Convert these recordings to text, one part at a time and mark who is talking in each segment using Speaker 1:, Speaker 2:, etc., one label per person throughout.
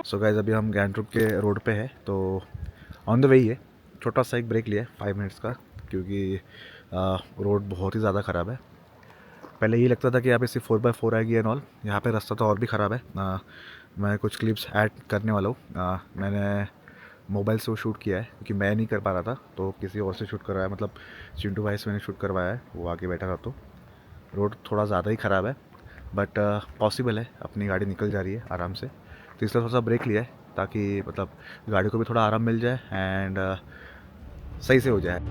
Speaker 1: So guys अभी हम गैंगटॉक के रोड पे है, तो ऑन द वे ही है। छोटा सा एक ब्रेक लिया है 5 मिनट्स का, क्योंकि रोड बहुत ही ज़्यादा ख़राब है। पहले ये लगता था कि यहाँ पे सिर्फ 4x4 आएगी एंड ऑल, यहाँ पे रास्ता तो और भी ख़राब है। मैं कुछ क्लिप्स ऐड करने वाला हूँ। मैंने मोबाइल से वो शूट किया है क्योंकि मैं नहीं कर पा रहा था, तो किसी और से शूट करवाया, मतलब चिंटू भाई से मैंने शूट करवाया है, वो आगे बैठा था। तो रोड थोड़ा ज़्यादा ही ख़राब है, बट पॉसिबल है, अपनी गाड़ी निकल जा रही है आराम से। तो इसलिए थोड़ा सा ब्रेक लिया है ताकि मतलब गाड़ी को भी थोड़ा आराम मिल जाए एंड सही से हो जाए।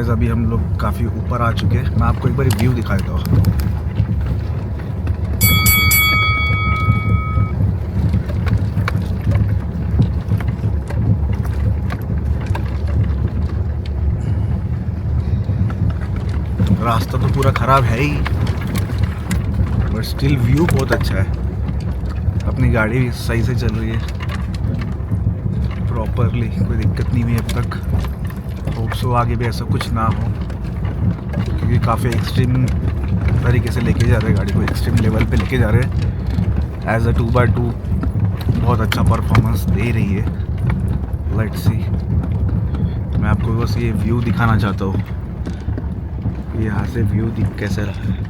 Speaker 1: अभी हम लोग काफ़ी ऊपर आ चुके हैं। मैं आपको एक बार व्यू दिखा देता हूँ। रास्ता तो पूरा ख़राब है ही, बट स्टिल व्यू बहुत अच्छा है। अपनी गाड़ी भी सही से चल रही है प्रॉपरली, कोई दिक्कत नहीं हुई अब तक। होप सो आगे भी ऐसा कुछ ना हो, क्योंकि काफ़ी एक्सट्रीम तरीके से लेके जा रहे हैं गाड़ी को, एक्सट्रीम लेवल पे लेके जा रहे हैं। एज अ 2x2 बहुत अच्छा परफॉर्मेंस दे रही है। Let's see. मैं आपको बस ये व्यू दिखाना चाहता हूँ, यहाँ से व्यू दिख कैसे रहा है।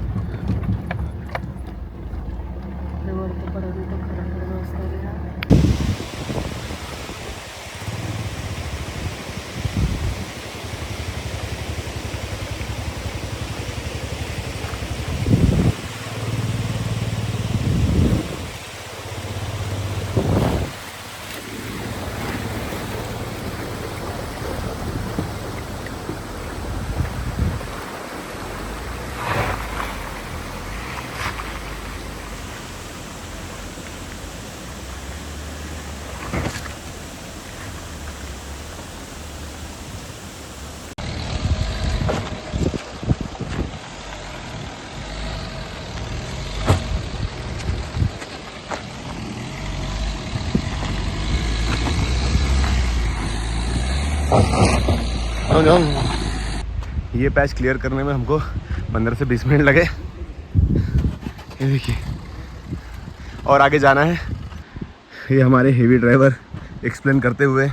Speaker 1: ये पैच क्लियर करने में हमको 15 से 20 मिनट लगे। ये देखिए, और आगे जाना है। ये हमारे हेवी ड्राइवर एक्सप्लेन करते हुए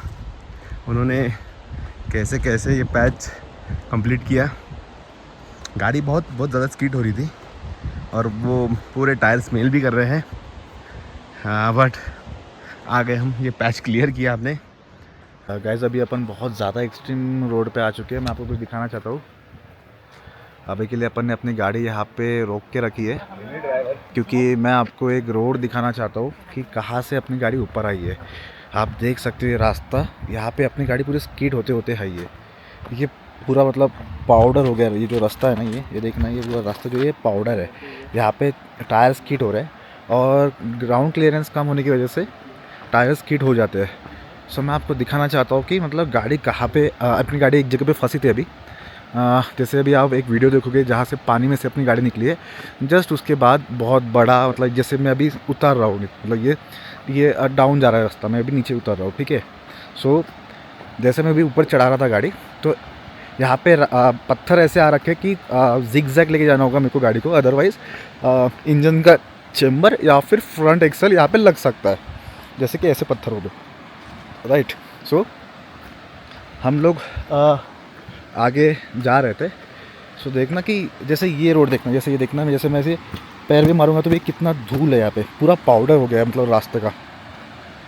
Speaker 1: उन्होंने कैसे कैसे ये पैच कंप्लीट किया। गाड़ी बहुत ज़्यादा स्कीड हो रही थी और वो पूरे टायर स्मेल भी कर रहे हैं। हाँ, बट आगे हम ये पैच क्लियर किया आपने। गाइस अभी अपन बहुत ज़्यादा एक्सट्रीम रोड पे आ चुके हैं। मैं आपको कुछ दिखाना चाहता हूँ। अभी के लिए अपन ने अपनी गाड़ी यहाँ पे रोक के रखी है, क्योंकि मैं आपको एक रोड दिखाना चाहता हूँ कि कहाँ से अपनी गाड़ी ऊपर आई है। आप देख सकते हो ये रास्ता, यहाँ पे अपनी गाड़ी पूरी स्कीड होते होते है। ये पूरा मतलब पाउडर हो गया। ये जो रास्ता है ना, ये देखना, ये पूरा रास्ता जो ये पाउडर है। यहाँ पे टायर स्कीड हो रहे हैं और ग्राउंड क्लियरेंस कम होने की वजह से टायर स्कीड हो जाते हैं। सो मैं आपको दिखाना चाहता हूँ कि मतलब गाड़ी कहाँ पे अपनी गाड़ी एक जगह पे फंसी थी अभी। जैसे अभी आप एक वीडियो देखोगे जहाँ से पानी में से अपनी गाड़ी निकली है, जस्ट उसके बाद बहुत बड़ा, मतलब जैसे मैं अभी उतार रहा हूँ, मतलब ये डाउन जा रहा है रास्ता, मैं अभी नीचे उतर रहा हूँ, ठीक है। सो जैसे मैं अभी ऊपर चढ़ा रहा था गाड़ी, तो यहाँ पे पत्थर ऐसे आ रखे कि जिग जैग लेके जाना होगा मेरे को गाड़ी को, अदरवाइज़ इंजन का चेम्बर या फिर फ्रंट एक्सल यहाँ पे लग सकता है, जैसे कि ऐसे पत्थर हो गए, राइट। सो हम लोग आगे जा रहे थे। सो देखना कि जैसे ये रोड देखना, जैसे ये देखना, जैसे मैं ऐसे पैर भी मारूंगा तो भी कितना धूल है यहाँ पे, पूरा पाउडर हो गया है, मतलब रास्ते का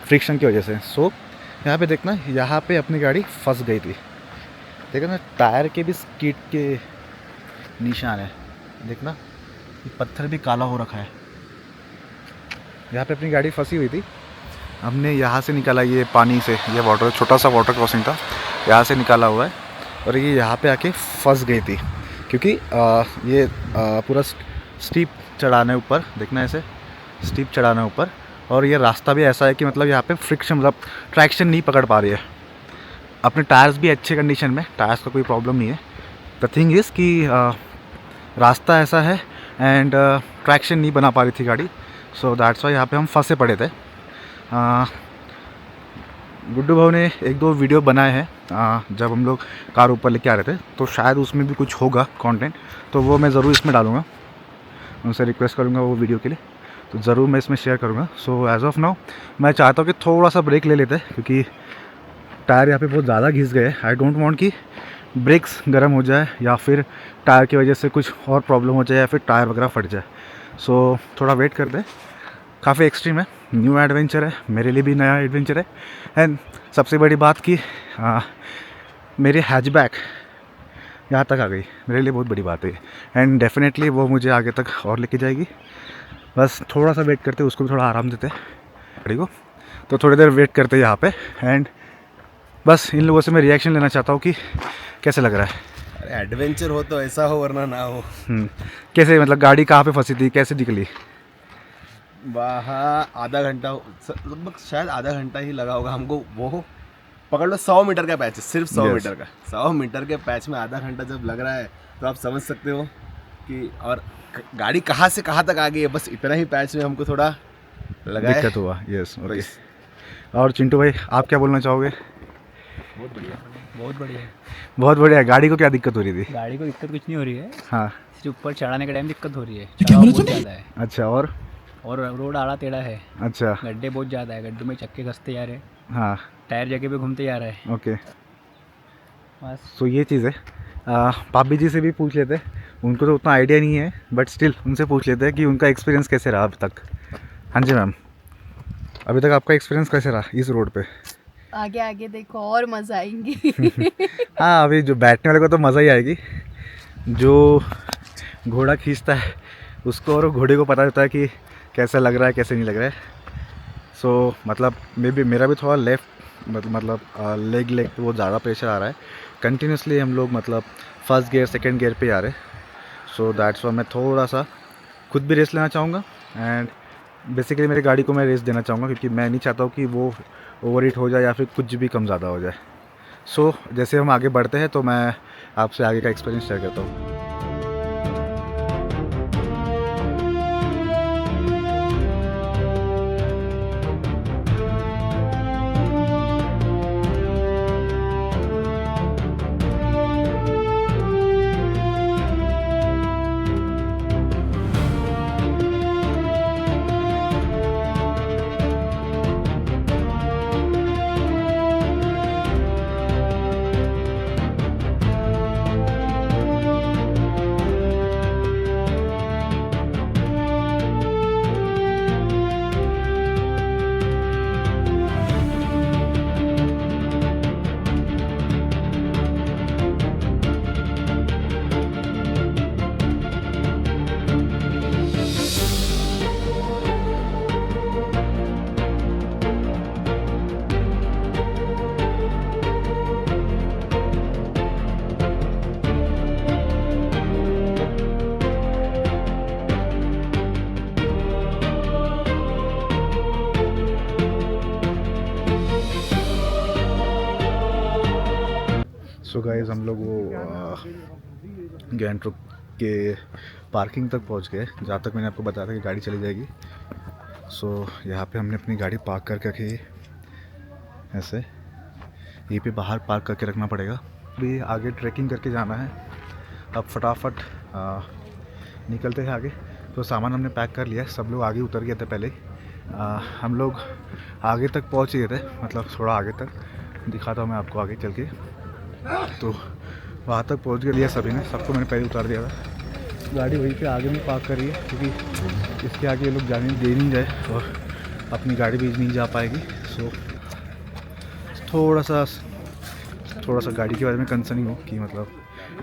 Speaker 1: फ्रिक्शन की वजह से। सो यहाँ पे देखना, यहाँ पे अपनी गाड़ी फंस गई थी। देखा ना, टायर के भी स्कीड के
Speaker 2: निशान है, देखना ये पत्थर भी काला हो रखा है। यहाँ पे अपनी गाड़ी फंसी हुई थी, हमने यहाँ से निकाला ये पानी से, ये वाटर छोटा सा वाटर क्रॉसिंग था, यहाँ से निकाला हुआ है और ये यहाँ पे आके फंस गई थी क्योंकि ये पूरा स्टीप चढ़ाना है ऊपर, देखना ऐसे स्टीप चढ़ाना है ऊपर, और ये रास्ता भी ऐसा है कि मतलब यहाँ पे फ्रिक्शन मतलब ट्रैक्शन नहीं पकड़ पा रही है। अपने टायर्स भी अच्छे कंडीशन में, टायर्स का कोई प्रॉब्लम नहीं है। द थिंग इज़ कि रास्ता ऐसा है एंड ट्रैक्शन नहीं बना पा रही थी गाड़ी, सो दैट्स वाई यहाँ पे हम फंसे पड़े थे। गुड्डू भाव ने 1-2 वीडियो बनाए हैं जब हम लोग कार ऊपर लेके आ रहे थे, तो शायद उसमें भी कुछ होगा कंटेंट, तो वो मैं ज़रूर इसमें डालूँगा, उनसे रिक्वेस्ट करूँगा वो वीडियो के लिए, तो ज़रूर मैं इसमें शेयर करूँगा। सो एज़ ऑफ नाउ मैं चाहता हूँ कि थोड़ा सा ब्रेक ले लेते हैं क्योंकि टायर यहाँ पे बहुत ज़्यादा घिस गए। आई डोंट वांट कि ब्रेक्स गर्म हो जाए या फिर टायर की वजह से कुछ और प्रॉब्लम हो जाए या फिर टायर वगैरह फट जाए। सो थोड़ा वेट करते हैं। काफ़ी एक्सट्रीम है, न्यू एडवेंचर है, मेरे लिए भी नया एडवेंचर है। एंड सबसे बड़ी बात कि मेरे हैचबैक यहाँ तक आ गई, मेरे लिए बहुत बड़ी बात है एंड डेफिनेटली वो मुझे आगे तक और लेके जाएगी। बस थोड़ा सा वेट करते, उसको भी थोड़ा आराम देते गाड़ी को, तो थोड़ी देर वेट करते यहाँ पे। एंड बस इन लोगों से मैं रिएक्शन लेना चाहता हूँ कि कैसे लग रहा है।
Speaker 1: अरे एडवेंचर हो तो ऐसा हो वरना ना हो।
Speaker 2: कैसे मतलब गाड़ी कहाँ पे फंसी थी, कैसे निकली?
Speaker 1: वहाँ आधा घंटा लगभग, शायद आधा घंटा ही लगा होगा हमको। वो पकड़ लो 100 मीटर का पैच है, सिर्फ 100
Speaker 2: Yes.
Speaker 1: मीटर का। 100 मीटर के पैच में आधा घंटा जब लग रहा है तो आप समझ सकते हो कि, और गाड़ी कहाँ से कहाँ तक आ गई है। बस इतना ही पैच में हमको थोड़ा लगा है,
Speaker 2: दिक्कत हुआ। Yes okay. और चिंटू भाई आप क्या बोलना चाहोगे?
Speaker 3: बहुत बढ़िया, बहुत बढ़िया।
Speaker 2: बहुत बढ़िया। गाड़ी को क्या दिक्कत हो रही थी?
Speaker 3: गाड़ी को दिक्कत कुछ नहीं हो रही है,
Speaker 2: हाँ
Speaker 3: सिर्फ ऊपर चढ़ाने के टाइम दिक्कत हो रही है, चढ़ाव बहुत ज़्यादा है
Speaker 2: अच्छा। और
Speaker 3: रोड आड़ा टेढ़ा है,
Speaker 2: अच्छा
Speaker 3: गड्ढे बहुत ज़्यादा है, गड्ढे में चक्के घसते जा रहे हैं,
Speaker 2: हाँ
Speaker 3: टायर जगह पे घूमते जा रहे हैं
Speaker 2: ओके।
Speaker 3: बस।
Speaker 2: सो ये चीज़ है। पापी जी से भी पूछ लेते, उनको तो उतना आइडिया नहीं है बट स्टिल उनसे पूछ लेते हैं कि उनका एक्सपीरियंस कैसे रहा अब तक। हाँ जी मैम, अभी तक आपका एक्सपीरियंस कैसे रहा इस रोड पे?
Speaker 4: आगे आगे देखो और मज़ा आएंगी।
Speaker 2: हाँ अभी जो बैठने वाले को तो मज़ा ही आएगी, जो घोड़ा खींचता है उसको और घोड़े को पता होता है कि कैसा लग रहा है कैसे नहीं लग रहा है। सो मतलब मेरा भी थोड़ा लेफ्ट मतलब लेग पे बहुत ज़्यादा प्रेशर आ रहा है कंटिन्यूसली। हम लोग मतलब फर्स्ट गियर सेकंड गियर पे आ रहे हैं, सो दैट्स वाई मैं थोड़ा सा खुद भी रेस लेना चाहूँगा एंड बेसिकली मेरी गाड़ी को मैं रेस देना चाहूँगा क्योंकि मैं नहीं चाहता हूँ कि वो ओवर हीट हो जाए या फिर कुछ भी कम ज़्यादा हो जाए। सो जैसे हम आगे बढ़ते हैं तो मैं आपसे आगे का एक्सपीरियंस शेयर करता हूँ। सो गाइस हम लोग वो गैंगटॉक के पार्किंग तक पहुंच गए, जहाँ तक मैंने आपको बताया था कि गाड़ी चली जाएगी। सो यहाँ पे हमने अपनी गाड़ी पार्क करके रखी है, ऐसे यहीं पे बाहर पार्क करके रखना पड़ेगा। अभी आगे ट्रैकिंग करके जाना है, अब फटाफट निकलते हैं आगे। तो सामान हमने पैक कर लिया है, सब लोग आगे उतर गए थे पहले ही। हम लोग आगे तक पहुँच गए थे, मतलब थोड़ा आगे तक दिखाता हूँ मैं आपको आगे चल के। तो वहाँ तक पहुँच गया सभी ने, सबको मैंने पहले उतार दिया था। गाड़ी वहीं पे आगे में पार्क कर रही है क्योंकि इसके आगे ये लोग जाने दे नहीं जाए और अपनी गाड़ी भी नहीं जा पाएगी। सो थोड़ा सा गाड़ी के बारे में कंसर्निंग हो कि मतलब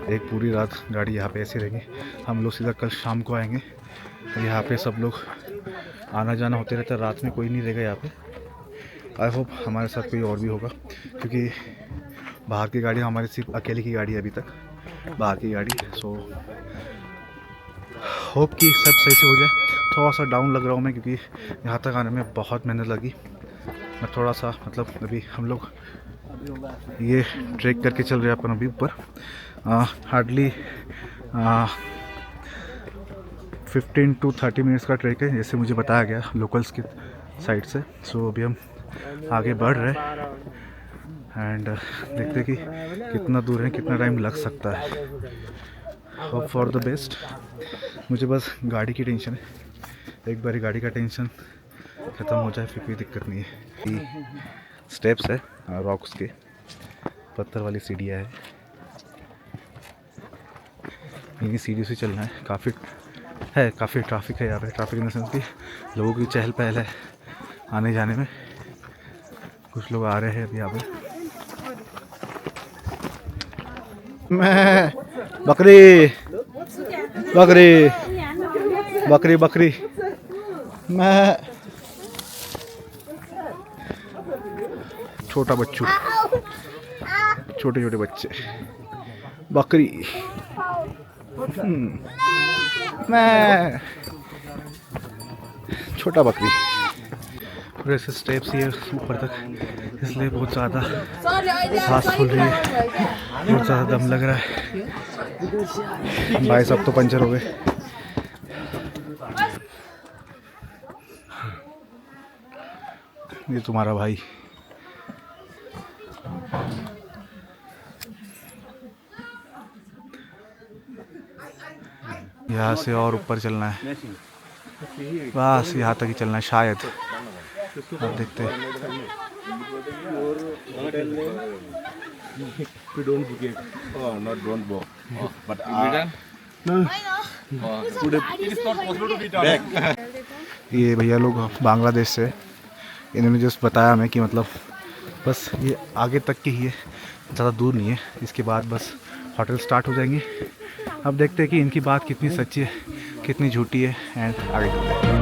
Speaker 2: एक पूरी रात गाड़ी यहाँ पे ऐसे रहेगी। हम लोग सीधा कल शाम को आएंगे। तो यहाँ पे सब लोग आना जाना होते रहता है, रात में कोई नहीं रहेगा यहाँ पे। आई होप हमारे साथ कोई और भी होगा, क्योंकि बाहर की गाड़ी हमारी सिर्फ अकेले की गाड़ी है अभी तक, बाहर की गाड़ी। सो होप कि सब सही से हो जाए। थोड़ा सा डाउन लग रहा हूँ मैं, क्योंकि यहाँ तक आने में बहुत मेहनत लगी। मैं थोड़ा सा मतलब अभी हम लोग ये ट्रैक करके चल रहे हैं अपन अभी ऊपर। हार्डली 15 to 30 मिनट्स का ट्रैक है, जैसे मुझे बताया गया लोकल्स की साइड से। सो अभी हम आगे बढ़ रहे हैं एंड देखते हैं कि कितना दूर है, कितना टाइम लग सकता है। Hope for the best. मुझे बस गाड़ी की टेंशन है, एक बार गाड़ी का टेंशन ख़त्म हो जाए फिर कोई दिक्कत नहीं है। स्टेप्स है रॉक्स के, पत्थर वाली सीढ़ियाँ है, इन्हीं सीढ़ी से चलना है। काफ़ी ट्रैफिक है यहाँ पे। ट्रैफिक इन द सेंस कि लोगों की चहल पहल है आने जाने में। कुछ लोग आ रहे हैं अभी यहाँ पे। मैं बकरी बकरी बकरी बकरी मैं छोटा बच्चू, छोटे छोटे बच्चे, बकरी। मैं छोटा बकरी। और ऐसे स्टेप्स ये ऊपर तक, इसलिए बहुत ज़्यादा सांस फूल रही है, बहुत ज़्यादा दम लग रहा है। भाई सब तो पंचर हो गए। ये तुम्हारा भाई। यहाँ से और ऊपर चलना है, बस यहाँ तक ही चलना है शायद। अब देखते हैं। ये भैया लोग बांग्लादेश से, इन्होंने जस्ट बताया हमें कि मतलब बस ये आगे तक की ही है, ज़्यादा दूर नहीं है। इसके बाद बस होटल स्टार्ट हो जाएंगे। अब देखते हैं कि इनकी बात कितनी सच्ची है, कितनी झूठी है, एंड आगे चलते हैं।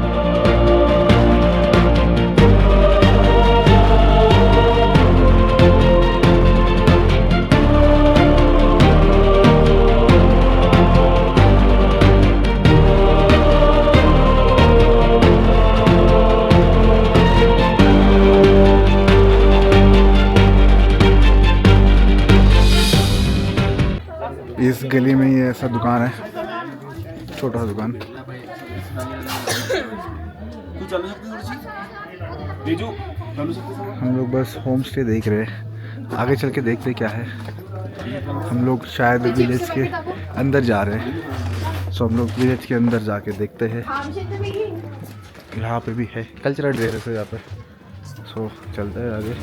Speaker 2: इस गली में ये ऐसा दुकान है, छोटा सा दुकान। हम लोग बस होम स्टे देख रहे हैं, आगे चल के देखते क्या है। हम लोग शायद विलेज के अंदर जा रहे हैं। सो हम लोग विलेज के अंदर जाके देखते हैं। यहाँ पे भी है कल्चरल ड्रेसेस है यहाँ पे। सो चलते हैं आगे।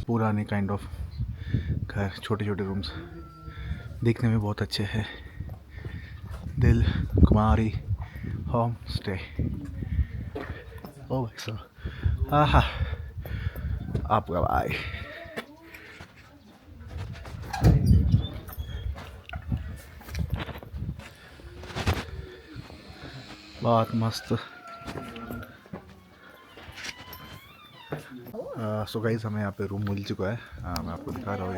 Speaker 2: पुरानी काइंड ऑफ घर, छोटे छोटे रूम्स दिखने में बहुत अच्छे हैं। दिल कुमारी होम स्टे। ओ भाई साहब, हाँ आपका भाई। बहुत मस्त। सो गाइस हमें यहाँ पे रूम मिल चुका है। मैं आपको दिखा रहा हूँ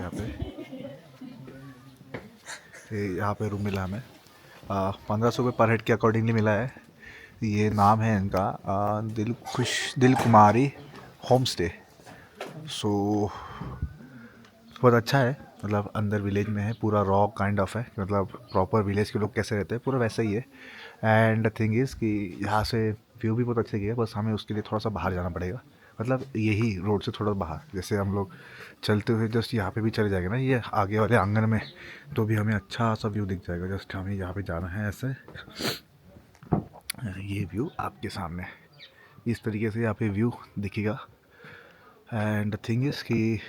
Speaker 2: यहाँ पे रूम मिला हमें। 1500 रुपये पर हेड के अकॉर्डिंगली मिला है। ये नाम है इनका दिल कुमारी होम स्टे। सो बहुत अच्छा है, मतलब अंदर विलेज में है, पूरा रॉ काइंड ऑफ है, मतलब प्रॉपर विलेज के लोग कैसे रहते हैं पूरा वैसा ही है। एंड द थिंग इज़ कि यहाँ से व्यू भी बहुत अच्छे की है, बस हमें उसके लिए थोड़ा सा बाहर जाना पड़ेगा, मतलब यही रोड से थोड़ा बाहर। जैसे हम लोग चलते हुए जस्ट यहाँ पे भी चले जाएंगे ना, ये आगे वाले आंगन में, तो भी हमें अच्छा सा व्यू दिख जाएगा। जस्ट हमें यहाँ पे जाना है ऐसे, ये व्यू आपके सामने इस तरीके से यहाँ पे व्यू दिखेगा। एंड द थिंग इज़ कि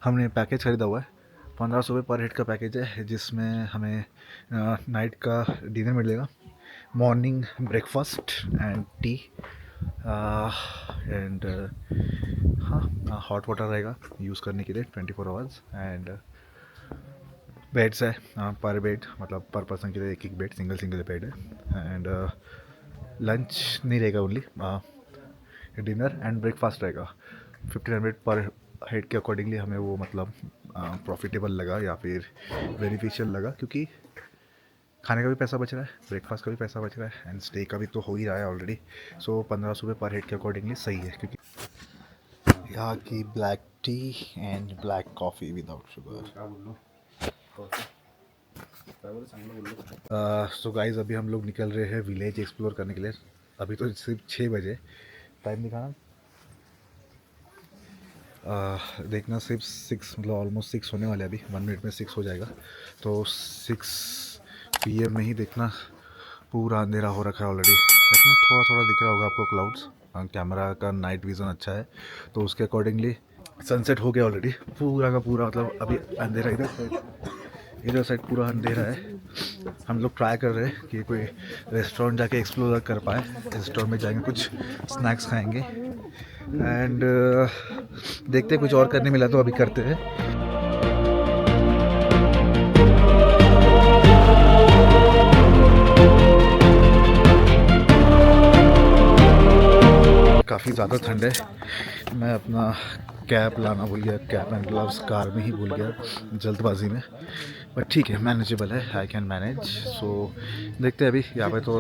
Speaker 2: हमने पैकेज ख़रीदा हुआ है, 1500 रुपये पर हेड का पैकेज है, जिसमें हमें नाइट का डिनर मिलेगा, morning breakfast and T and हाँ हॉट वाटर रहेगा यूज़ करने के लिए 24 आवर्स। एंड बेड्स है पर बेड, मतलब पर पर्सन के लिए एक बेड, सिंगल बेड है। एंड लंच नहीं रहेगा, ओनली डिनर एंड ब्रेकफास्ट रहेगा। 1500 पर हेड के अकॉर्डिंगली हमें वो मतलब प्रॉफिटेबल लगा या फिर बेनिफिशियल लगा, क्योंकि खाने का भी पैसा बच रहा है, ब्रेकफास्ट का भी पैसा बच रहा है, एंड स्टे का भी तो हो ही रहा है ऑलरेडी। सो 1500 रुपये पर हेड के अकॉर्डिंगली सही है, क्योंकि यहाँ की black T and black coffee without sugar. So guys अभी हम लोग निकल रहे हैं विलेज एक्सप्लोर करने के लिए। अभी तो सिर्फ 6 बजे, टाइम दिखाना देखना, सिर्फ 6 मतलब ऑलमोस्ट 6 होने वाले, अभी 1 मिनट में 6 हो जाएगा। तो 6 PM में ही देखना, पूरा अंधेरा हो रखा है ऑलरेडी। देखना थोड़ा थोड़ा दिख रहा होगा आपको क्लाउड्स, कैमरा का नाइट विज़न अच्छा है तो उसके अकॉर्डिंगली सनसेट हो गया ऑलरेडी पूरा का पूरा, मतलब अभी अंधेरा इधर साइड पूरा अंधेरा है। हम लोग ट्राई कर रहे हैं कि कोई रेस्टोरेंट जाके एक्सप्लोर कर पाए। रेस्टोरेंट में जाएंगे, कुछ स्नैक्स खाएंगे एंड देखते कुछ और करने मिला तो अभी करते हैं। काफ़ी ज़्यादा ठंड है, मैं अपना कैप लाना भूल गया, कैप एंड ग्लव्स कार में ही भूल गया जल्दबाजी में, बट ठीक है मैनेजेबल है, आई कैन मैनेज। सो देखते हैं, अभी यहाँ पे तो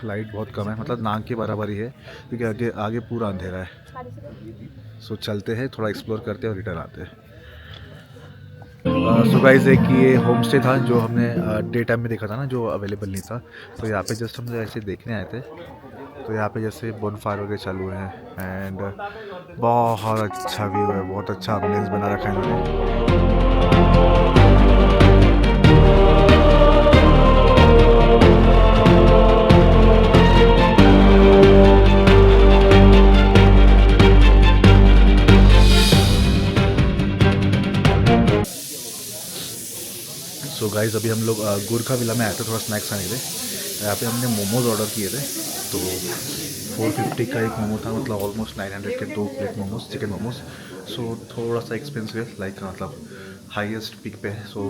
Speaker 2: लाइट बहुत कम है, मतलब नाक के बराबर ही है, क्योंकि आगे पूरा अंधेरा है। सो चलते हैं, थोड़ा एक्सप्लोर करते हैं और रिटर्न आते हैं। सो गाइस एक ये होम स्टे था जो हमने डे टाइम में देखा था ना, जो अवेलेबल नहीं था, तो यहाँ पे जस्ट हम ऐसे देखने आए थे। तो यहाँ पे जैसे बोनफायर वगैरह चालू है एंड बहुत अच्छा व्यू है, बहुत अच्छा एम्बियंस बना रखा है इन्होंने। सो गाइस अभी हम लोग गोरखा विला में आए थे थोड़ा स्नैक्स खाने के लिए। यहाँ पे हमने मोमोज़ ऑर्डर किए थे, तो 450 का एक मोमो था, मतलब ऑलमोस्ट 900 के 2 प्लेट मोमोज़, चिकन मोमोज़। सो थोड़ा सा एक्सपेंसिव है, लाइक मतलब हाईएस्ट पिक पे है, सो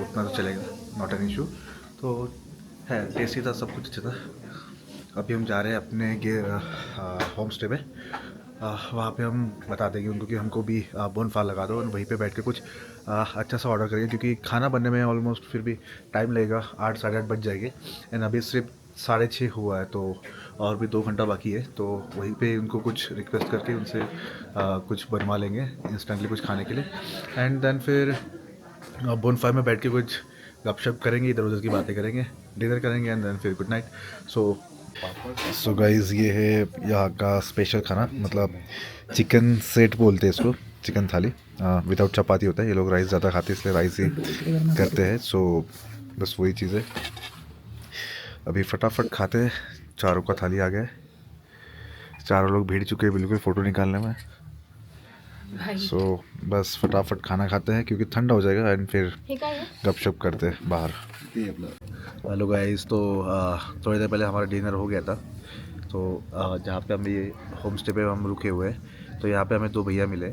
Speaker 2: उतना तो चलेगा, नॉट एन इशू। तो है टेस्टी था, सब कुछ अच्छा था। अभी हम जा रहे हैं अपने होम स्टे पे, वहाँ पे हम बता देंगे उनको कि हमको भी बोनफायर लगा दो और वहीं पे बैठ के कुछ अच्छा सा ऑर्डर करेंगे, क्योंकि खाना बनने में ऑलमोस्ट फिर भी टाइम लगेगा, 8 साढ़े 8 बज जाएंगे एंड अभी सिर्फ 6:30 हुआ है, तो और भी 2 घंटा बाकी है। तो वहीं पे उनको कुछ रिक्वेस्ट करके उनसे कुछ बनवा लेंगे इंस्टेंटली कुछ खाने के लिए, एंड देन फिर बोनफायर में बैठ के कुछ गपशप करेंगे, इधर उधर की बातें करेंगे, डिनर करेंगे एंड देन फिर गुड नाइट। सो गाइज़ ये है यहाँ का स्पेशल खाना, मतलब चिकन सेट बोलते हैं इसको, चिकन थाली विदाउट चपाती होता है। ये लोग राइस ज़्यादा खाते हैं इसलिए राइस ही करते हैं। सो बस वही चीज़ है, अभी फटाफट खाते हैं। चारों का थाली आ गया है, चारों लोग भीड़ चुके हैं बिल्कुल फ़ोटो निकालने में। सो बस फटाफट खाना खाते हैं क्योंकि ठंडा हो जाएगा एंड फिर गपशप करते हैं बाहर। हेलो गाइस, तो थोड़ी देर पहले हमारा डिनर हो गया था। तो जहाँ पे हम ये होम स्टे पे हम रुके हुए हैं, तो यहाँ पे हमें दो भैया मिले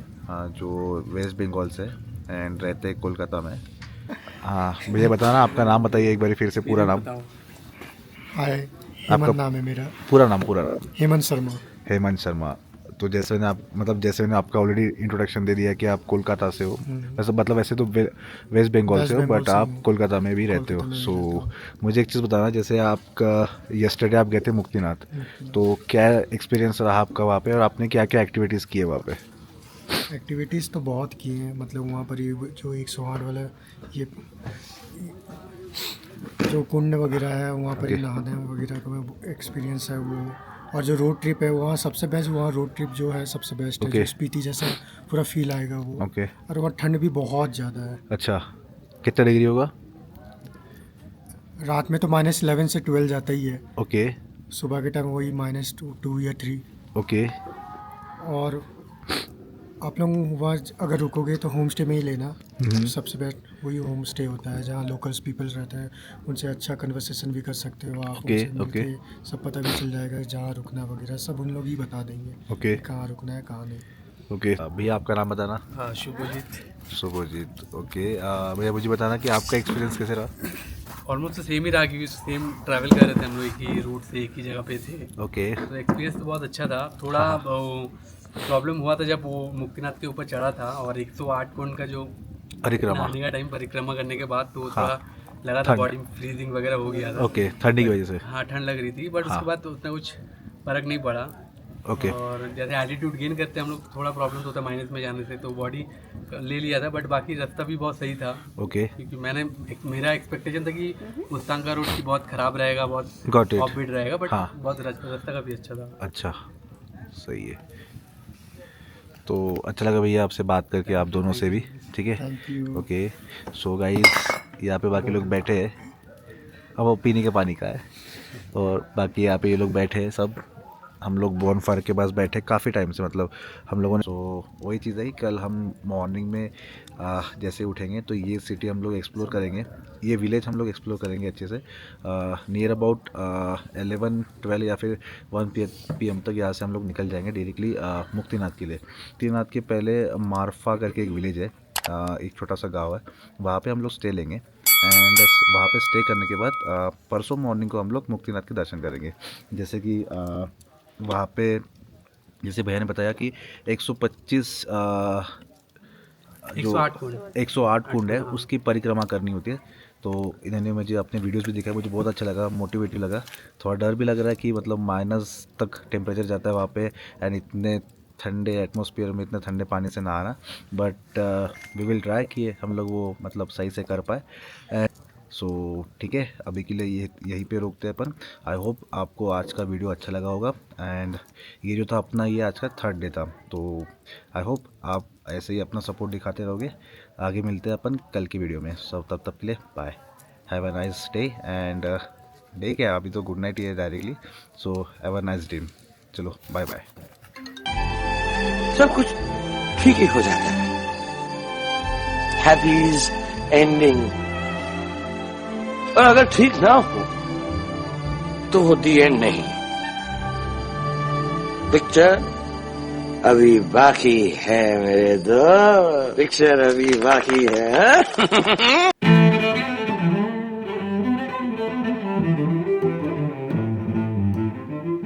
Speaker 2: जो वेस्ट बंगाल से एंड रहते हैं कोलकाता में। हाँ भैया, बताना आपका नाम बताइए एक बार फिर से, पूरा नाम।
Speaker 5: हाय, हेमंत नाम है मेरा।
Speaker 2: पूरा नाम
Speaker 5: हेमंत शर्मा।
Speaker 2: हेमंत शर्मा। तो जैसे मैंने आपका ऑलरेडी इंट्रोडक्शन दे दिया कि आप कोलकाता से हो, वैसे मतलब वैसे तो वेस्ट बंगाल से हो, बट आप कोलकाता में भी रहते हो। सो मुझे एक चीज़ बताना, जैसे आपका यस्टरडे आप गए थे मुक्तिनाथ, तो क्या एक्सपीरियंस रहा आपका वहाँ पे और आपने क्या क्या एक्टिविटीज़ की है वहाँ पे?
Speaker 5: एक्टिविटीज़ तो बहुत की हैं, मतलब वहाँ पर ये जो 108 वाला ये जो कुंड वगैरह है वहाँ पर नहाने वगैरह का एक्सपीरियंस है वो। और जो रोड ट्रिप है वहाँ सबसे बेस्ट, वहाँ रोड ट्रिप जो है सबसे बेस्ट है। स्पीति जैसा पूरा फील आएगा वो। और वहाँ ठंड भी बहुत ज़्यादा है।
Speaker 2: अच्छा, कितना डिग्री होगा?
Speaker 5: रात में तो -11 से 12 जाता ही है।
Speaker 2: ओके।
Speaker 5: सुबह के टाइम वही -2 या 3।
Speaker 2: ओके।
Speaker 5: और आप लोग वहाँ अगर रुकोगे तो होम स्टे में ही लेना। सबसे बेस्ट वही होम स्टे होता है जहाँ लोकल्स पीपल्स रहते हैं, उनसे अच्छा कन्वर्सेशन भी कर सकते हो आप। उनसे सब पता भी चल जाएगा जहाँ रुकना वगैरह, सब उन लोग ही बता देंगे कहाँ रुकना है कहाँ नहीं।
Speaker 2: ओके भैया, आपका नाम बताना।
Speaker 3: हाँ,
Speaker 2: शुभजीत। ओके भैया, मुझे बताना कि आपका एक्सपीरियंस कैसे रहा?
Speaker 6: ऑलमोस्ट सेम ही रहा क्योंकि सेम ट्रैवल कर रहे थे हम लोग, एक ही रूट से एक ही जगह पे थे।
Speaker 2: ओके।
Speaker 6: तो एक्सपीरियंस तो बहुत अच्छा था। थोड़ा प्रॉब्लम हुआ था जब वो मुक्तिनाथ के ऊपर चढ़ा था और 108 कुंड का जो नहाने का टाइम परिक्रमा करने के बाद तो थोड़ा लगा था बॉडी फ्रीजिंग वगैरह हो गया था।
Speaker 2: ओके, ठंडी की वजह से।
Speaker 6: हाँ, ठंड लग रही थी, बट उसके बाद तो उतना कुछ फर्क नहीं पड़ा।
Speaker 2: ओके।
Speaker 6: और जैसे एल्टीट्यूड गेन करते हैं हम लोग, थोड़ा प्रॉब्लम होता है माइनस में जाने से, तो बॉडी ले लिया था, बट बाकी रास्ता भी बहुत सही था।
Speaker 2: ओके।
Speaker 6: क्योंकि मेरा एक्सपेक्टेशन था कि मुस्तांग का रोड की बहुत खराब रहेगा, बहुत ऑफ बीट रहेगा, बट बहुत रास्ता का भी अच्छा था।
Speaker 2: अच्छा, सही है। तो अच्छा लगा भैया आपसे बात करके, आप दोनों से भी। ठीक है, ओके। सो गाइस, यहाँ पे बाकी लोग बैठे हैं, अब वो पीने के पानी का है, और बाकी यहाँ पे ये लोग बैठे हैं सब। हम लोग बोनफायर के पास बैठे काफ़ी टाइम से, मतलब हम लोगों ने। तो वही चीज़ है कि कल हम मॉर्निंग में जैसे उठेंगे तो ये सिटी हम लोग एक्सप्लोर करेंगे, ये विलेज हम लोग एक्सप्लोर करेंगे अच्छे से। नियर अबाउट 11-12 या फिर 1 PM तक यहाँ से हम लोग निकल जाएंगे डायरेक्टली मुक्तिनाथ के लिए। मुक्तिनाथ के पहले मारफा करके एक विलेज है, एक छोटा सा गाँव है, वहाँ पर हम लोग स्टे लेंगे। एंड वहाँ पे स्टे करने के बाद परसों मॉर्निंग को हम लोग मुक्तिनाथ के दर्शन करेंगे। जैसे कि वहाँ पे जैसे भैया ने बताया कि 125 जो 108 कुंड है उसकी परिक्रमा करनी होती है। तो इन्होंने मुझे अपने वीडियोस भी दिखाया, मुझे बहुत अच्छा लगा, मोटिवेटिव लगा। थोड़ा डर भी लग रहा है कि मतलब माइनस तक टेम्परेचर जाता है वहाँ पे, एंड इतने ठंडे एटमॉस्फेयर में इतने ठंडे पानी से नहाना, बट वी विल ट्राई कि हम लोग वो मतलब सही से कर पाए। सो ठीक है, अभी के लिए यहीं पे रोकते हैं अपन। आई होप आपको आज का वीडियो अच्छा लगा होगा। एंड ये जो था अपना, ये आज का 3rd डे था, तो आई होप आप ऐसे ही अपना सपोर्ट दिखाते रहोगे। आगे मिलते हैं अपन कल की वीडियो में। सब तब के लिए bye, have a nice day. And day क्या, अभी तो गुड नाइट ही है directly. So have a nice dream. चलो बाय बाय।
Speaker 7: सब कुछ ठीक ही हो जाता है, हैप्पीज एंडिंग। और अगर ठीक ना हो तो होती एंड नहीं, पिक्चर अभी बाकी है मेरे दोस्त, पिक्चर अभी बाकी है।